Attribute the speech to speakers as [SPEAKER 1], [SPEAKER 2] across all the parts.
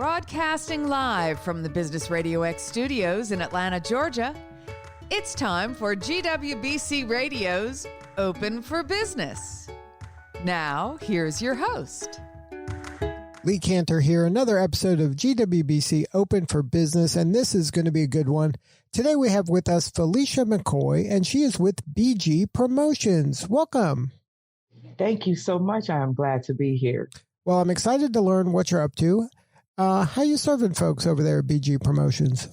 [SPEAKER 1] Broadcasting live from the Business RadioX studios in Atlanta, Georgia, it's time for GWBC Radio's Open for Business. Now, here's your host.
[SPEAKER 2] Lee Cantor here, another episode of GWBC Open for Business, and this is going to be a good one. Today we have with us Felicia McCoy, and she is with BG Promotions. Welcome.
[SPEAKER 3] Thank you so much. I am glad to be here.
[SPEAKER 2] Well, I'm excited to learn what you're up to. How you serving folks over there at BG Promotions?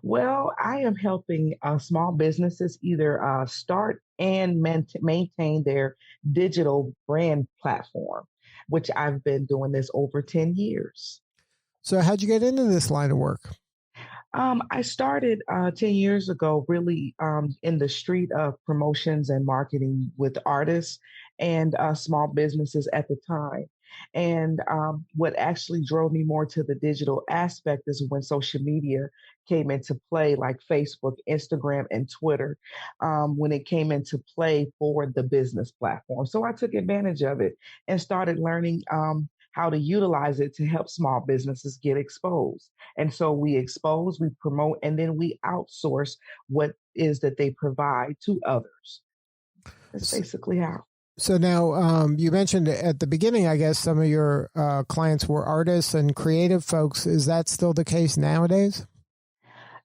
[SPEAKER 3] Well, I am helping small businesses either start and maintain their digital brand platform, which I've been doing this over 10 years.
[SPEAKER 2] So how'd you get into this line of work?
[SPEAKER 3] I started 10 years ago, really in the street of promotions and marketing with artists and small businesses at the time. And what actually drove me more to the digital aspect is when social media came into play, like Facebook, Instagram, and Twitter, when it came into play for the business platform. So I took advantage of it and started learning how to utilize it to help small businesses get exposed. And so we expose, we promote, and then we outsource what is that they provide to others. That's basically how.
[SPEAKER 2] So now you mentioned at the beginning, I guess, some of your clients were artists and creative folks. Is that still the case nowadays?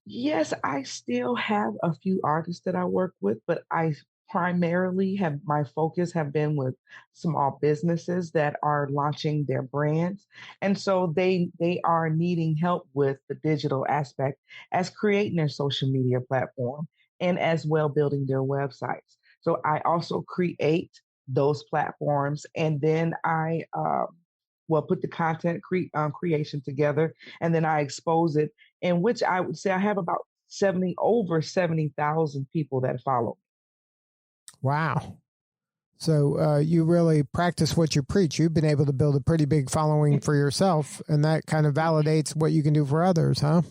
[SPEAKER 3] Yes, I still have a few artists that I work with, but I primarily have my focus have been with small businesses that are launching their brands. And so they are needing help with the digital aspect as creating their social media platform and as well building their websites. So I also create those platforms, and then I put the content creation together, and then I expose it, in which I would say I have about over 70,000 people that follow me.
[SPEAKER 2] Wow. So you really practice what you preach. You've been able to build a pretty big following for yourself, and that kind of validates what you can do for others, huh?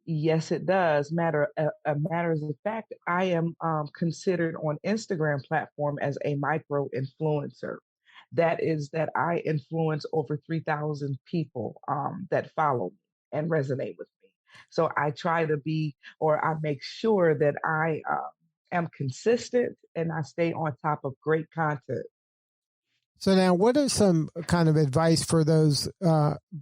[SPEAKER 3] Yes, it does. Matter of fact, I am considered on Instagram platform as a micro influencer. That is that I influence over 3,000 people that follow me and resonate with me. So I try to be, or I make sure that I am consistent and I stay on top of great content.
[SPEAKER 2] So now, what is some kind of advice for those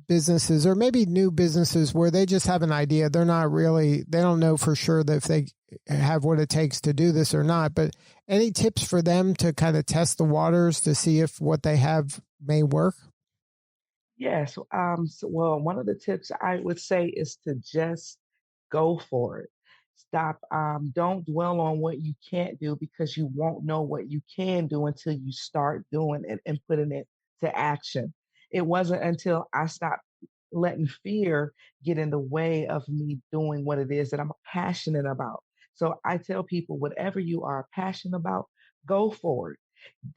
[SPEAKER 2] businesses or maybe new businesses where they just have an idea? They don't know for sure that if they have what it takes to do this or not, but any tips for them to kind of test the waters to see if what they have may work?
[SPEAKER 3] Yes. Well, one of the tips I would say is to just go for it. Stop. Don't dwell on what you can't do, because you won't know what you can do until you start doing it and putting it to action. It wasn't until I stopped letting fear get in the way of me doing what it is that I'm passionate about. So I tell people, whatever you are passionate about, go for it.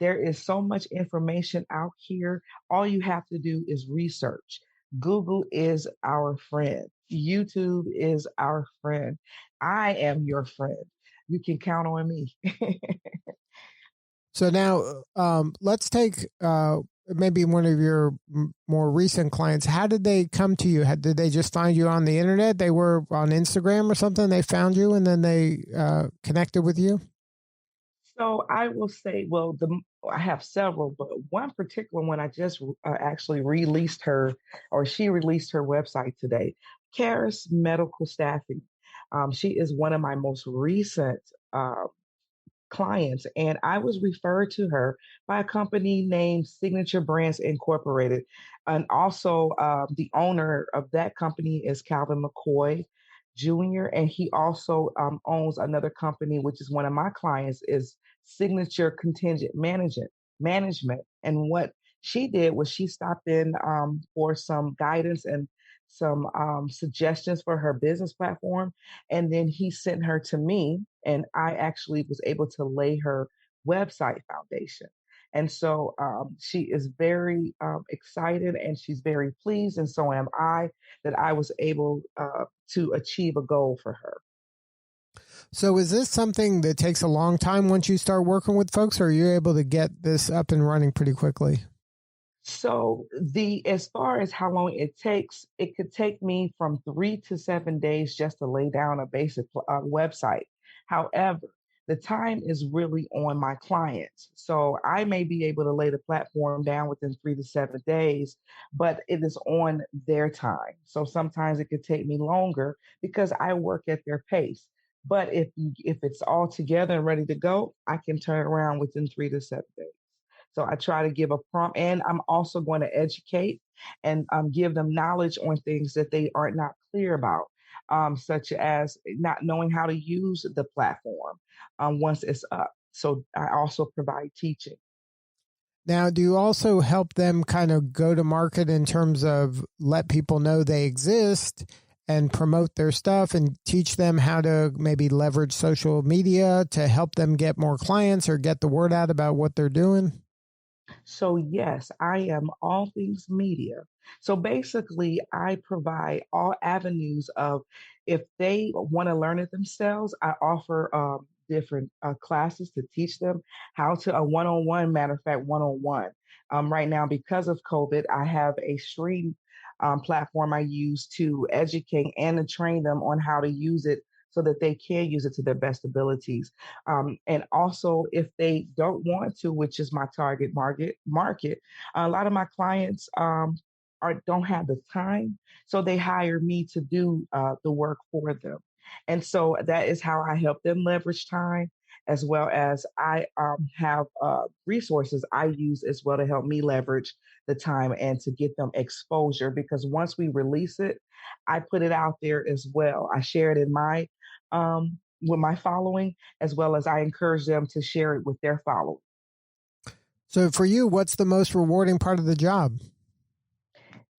[SPEAKER 3] There is so much information out here. All you have to do is research. Google is our friend. YouTube is our friend. I am your friend. You can count on me.
[SPEAKER 2] So now let's take maybe one of your more recent clients. How did they come to you? Did they just find you on the internet? They were on Instagram or something. They found you and then they connected with you?
[SPEAKER 3] So I will say, well, I have several, but one particular one I just actually released her, or she released her website today. Karis Medical Staffing. She is one of my most recent clients, and I was referred to her by a company named Signature Brands Incorporated. And also the owner of that company is Calvin McCoy Jr., and he also owns another company, which is one of my clients, is Signature Contingent Management. And what she did was she stopped in for some guidance and some suggestions for her business platform. And then he sent her to me, and I actually was able to lay her website foundation. And so she is very excited and she's very pleased. And so am I that I was able to achieve a goal for her.
[SPEAKER 2] So is this something that takes a long time once you start working with folks, or are you able to get this up and running pretty quickly?
[SPEAKER 3] So as far as how long it takes, it could take me from 3 to 7 days just to lay down a basic website. However, the time is really on my clients. So I may be able to lay the platform down within 3 to 7 days, but it is on their time. So sometimes it could take me longer because I work at their pace. But if it's all together and ready to go, I can turn it around within 3 to 7 days. So I try to give a prompt, and I'm also going to educate and give them knowledge on things that they are not clear about, such as not knowing how to use the platform once it's up. So I also provide teaching.
[SPEAKER 2] Now, do you also help them kind of go to market in terms of let people know they exist and promote their stuff and teach them how to maybe leverage social media to help them get more clients or get the word out about what they're doing?
[SPEAKER 3] So, yes, I am all things media. So basically, I provide all avenues of if they want to learn it themselves, I offer different classes to teach them how to a one on one, matter of fact, one on one. Right now, because of COVID, I have a stream platform I use to educate and to train them on how to use it so that they can use it to their best abilities. And also, if they don't want to, which is my target market, a lot of my clients don't have the time, so they hire me to do the work for them. And so that is how I help them leverage time, as well as I have resources I use as well to help me leverage the time and to get them exposure. Because once we release it, I put it out there as well. I share it in my with my following, as well as I encourage them to share it with their following.
[SPEAKER 2] So for you, what's the most rewarding part of the job?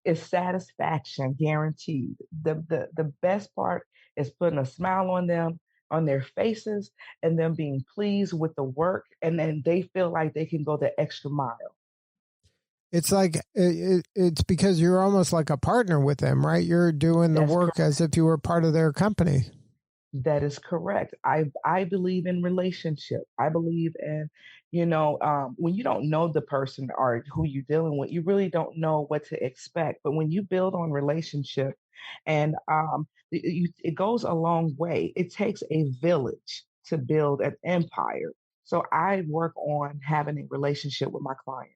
[SPEAKER 3] It's satisfaction guaranteed. The best part is putting a smile on them, on their faces, and them being pleased with the work, and then they feel like they can go the extra mile.
[SPEAKER 2] It's like it's because you're almost like a partner with them, right? You're doing the
[SPEAKER 3] That's
[SPEAKER 2] work as if you were part of their company.
[SPEAKER 3] That is correct. I believe in relationship. I believe in, when you don't know the person or who you're dealing with, you really don't know what to expect. But when you build on relationship, and it goes a long way. It takes a village to build an empire. So I work on having a relationship with my clients.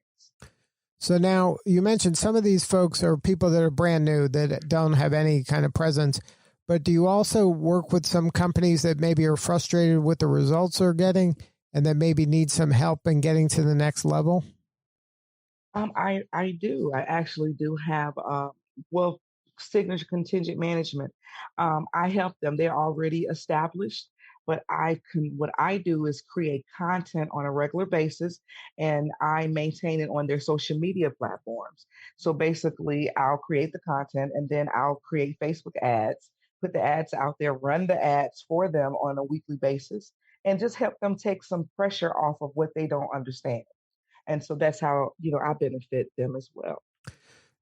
[SPEAKER 2] So now you mentioned some of these folks are people that are brand new that don't have any kind of presence. But do you also work with some companies that maybe are frustrated with the results they're getting and that maybe need some help in getting to the next level?
[SPEAKER 3] I do. I actually do have well, signature contingent management. I help them. They're already established, but what I do is create content on a regular basis, and I maintain it on their social media platforms. So basically, I'll create the content, and then I'll create Facebook ads, put the ads out there, run the ads for them on a weekly basis, and just help them take some pressure off of what they don't understand. And so that's how, I benefit them as well.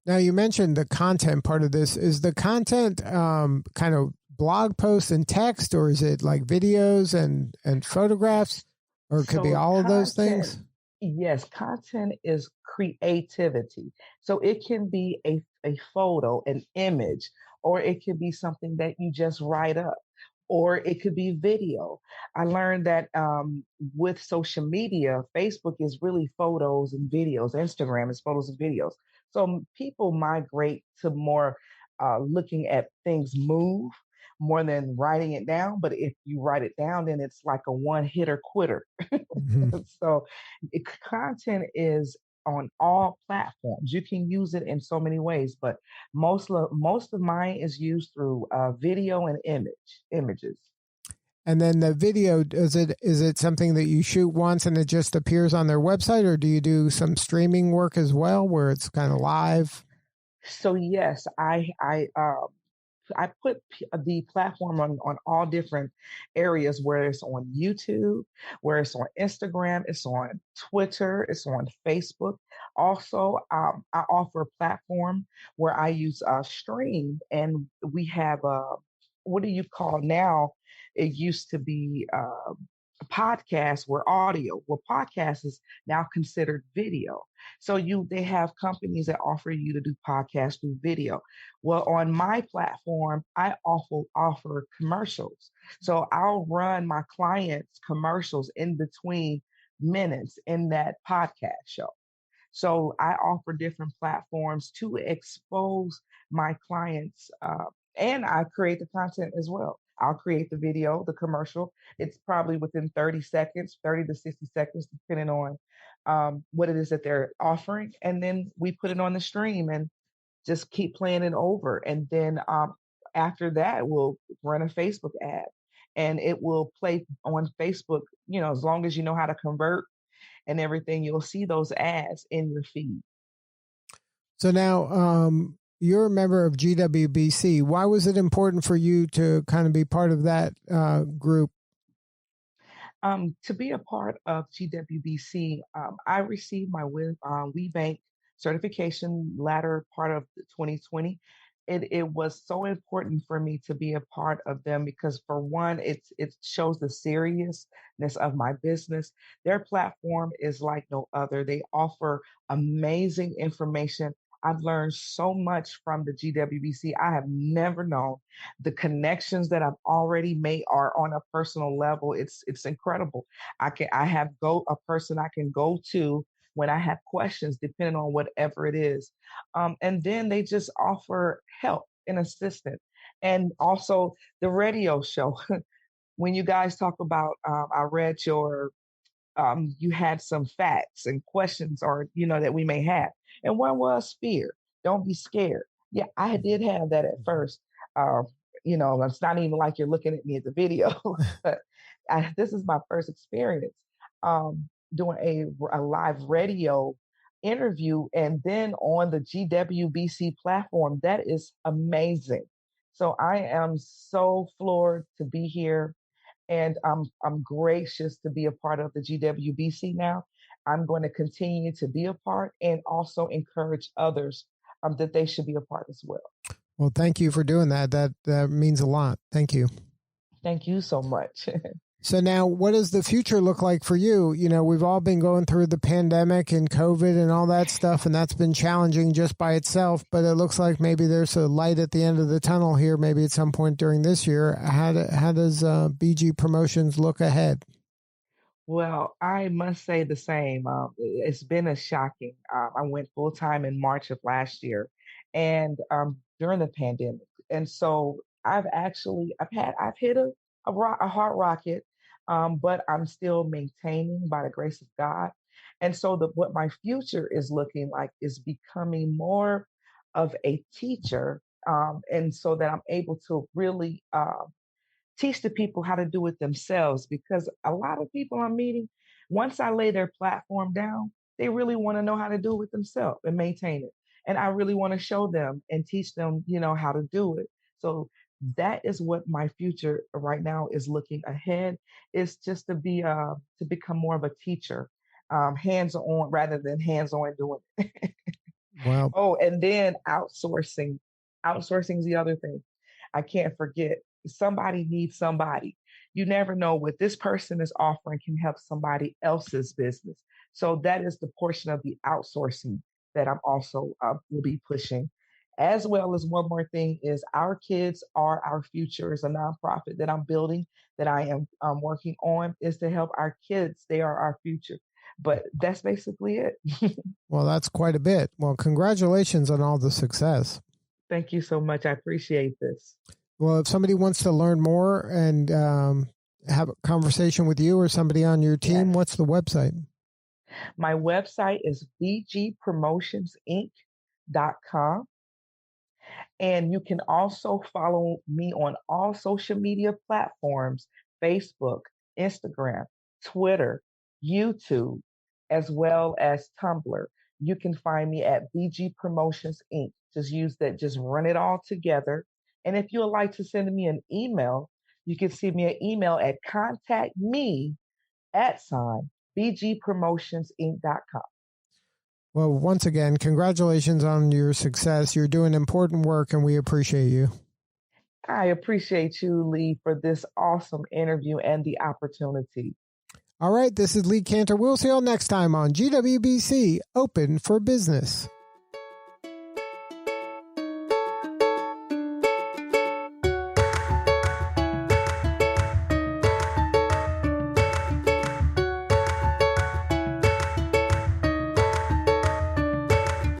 [SPEAKER 2] Now, you mentioned the content part of this. Is the content kind of blog posts and text, or is it like videos and photographs, or it could be
[SPEAKER 3] So
[SPEAKER 2] all of those
[SPEAKER 3] content,
[SPEAKER 2] things?
[SPEAKER 3] yes, content is creativity. So it can be a photo, an image, or it could be something that you just write up, or it could be video. I learned that with social media, Facebook is really photos and videos, Instagram is photos and videos. So people migrate to more looking at things move more than writing it down. But if you write it down, then it's like a one hitter quitter.
[SPEAKER 2] Mhm.
[SPEAKER 3] So content is on all platforms. You can use it in so many ways, but most of mine is used through video and images.
[SPEAKER 2] And then the video, is it something that you shoot once and it just appears on their website, or do you do some streaming work as well where it's kind of live?
[SPEAKER 3] So yes, I put the platform on all different areas, where it's on YouTube, where it's on Instagram, it's on Twitter, it's on Facebook. Also, I offer a platform where I use Stream, and we have what do you call now? It used to be. podcasts were audio. Well, podcast is now considered video. So they have companies that offer you to do podcasts through video. Well, on my platform, I offer commercials. So I'll run my clients commercials in between minutes in that podcast show. So I offer different platforms to expose my clients, and I create the content as well. I'll create the video, the commercial. It's probably within 30 seconds, 30 to 60 seconds, depending on what it is that they're offering. And then we put it on the stream and just keep playing it over. And then after that, we'll run a Facebook ad and it will play on Facebook, as long as you know how to convert and everything, you'll see those ads in your feed.
[SPEAKER 2] So now you're a member of GWBC. Why was it important for you to kind of be part of that group?
[SPEAKER 3] To be a part of GWBC, I received my WeBank certification latter part of 2020. It was so important for me to be a part of them because, for one, it shows the seriousness of my business. Their platform is like no other. They offer amazing information. I've learned so much from the GWBC. I have never known. The connections that I've already made are on a personal level. It's incredible. I have a person I can go to when I have questions, depending on whatever it is. And then they just offer help and assistance. And also the radio show. When you guys talk about, I read you had some facts and questions or, that we may have. And one was fear. Don't be scared. Yeah, I did have that at first. It's not even like you're looking at me at the video, but this is my first experience doing a live radio interview and then on the GWBC platform. That is amazing. So I am so floored to be here. And I'm gracious to be a part of the GWBC now. I'm going to continue to be a part and also encourage others that they should be a part as well.
[SPEAKER 2] Well, thank you for doing that. That means a lot. Thank you.
[SPEAKER 3] Thank you so much.
[SPEAKER 2] So now, what does the future look like for you? We've all been going through the pandemic and COVID and all that stuff, and that's been challenging just by itself. But it looks like maybe there's a light at the end of the tunnel here, maybe at some point during this year. How does BG Promotions look ahead?
[SPEAKER 3] Well, I must say the same. It's been a shocking. I went full time in March of last year, and during the pandemic, and so I've hit a hard rocket, but I'm still maintaining by the grace of God. And so what my future is looking like is becoming more of a teacher, and so that I'm able to really teach the people how to do it themselves. Because a lot of people I'm meeting, once I lay their platform down, they really want to know how to do it themselves and maintain it. And I really want to show them and teach them, how to do it. So that is what my future right now is looking ahead, is just to become more of a teacher, hands-on rather than hands-on doing it.
[SPEAKER 2] Wow.
[SPEAKER 3] Oh, and then outsourcing. Outsourcing is the other thing. I can't forget. Somebody needs somebody. You never know what this person is offering can help somebody else's business. So that is the portion of the outsourcing that I'm also will be pushing. As well as one more thing is Our Kids Are Our Future is a nonprofit that I'm building, that I am working on, is to help our kids. They are our future. But that's basically it.
[SPEAKER 2] Well, that's quite a bit. Well, congratulations on all the success.
[SPEAKER 3] Thank you so much. I appreciate this.
[SPEAKER 2] Well, if somebody wants to learn more and have a conversation with you or somebody on your team, What's the website?
[SPEAKER 3] My website is bgpromotionsinc.com. And you can also follow me on all social media platforms: Facebook, Instagram, Twitter, YouTube, as well as Tumblr. You can find me at BG Promotions Inc. Just run it all together. And if you would like to send me an email, you can send me an email at contactme@bgpromotionsinc.com.
[SPEAKER 2] Well, once again, congratulations on your success. You're doing important work, and we appreciate you.
[SPEAKER 3] I appreciate you, Lee, for this awesome interview and the opportunity.
[SPEAKER 2] All right, this is Lee Cantor. We'll see you all next time on GWBC Open for Business.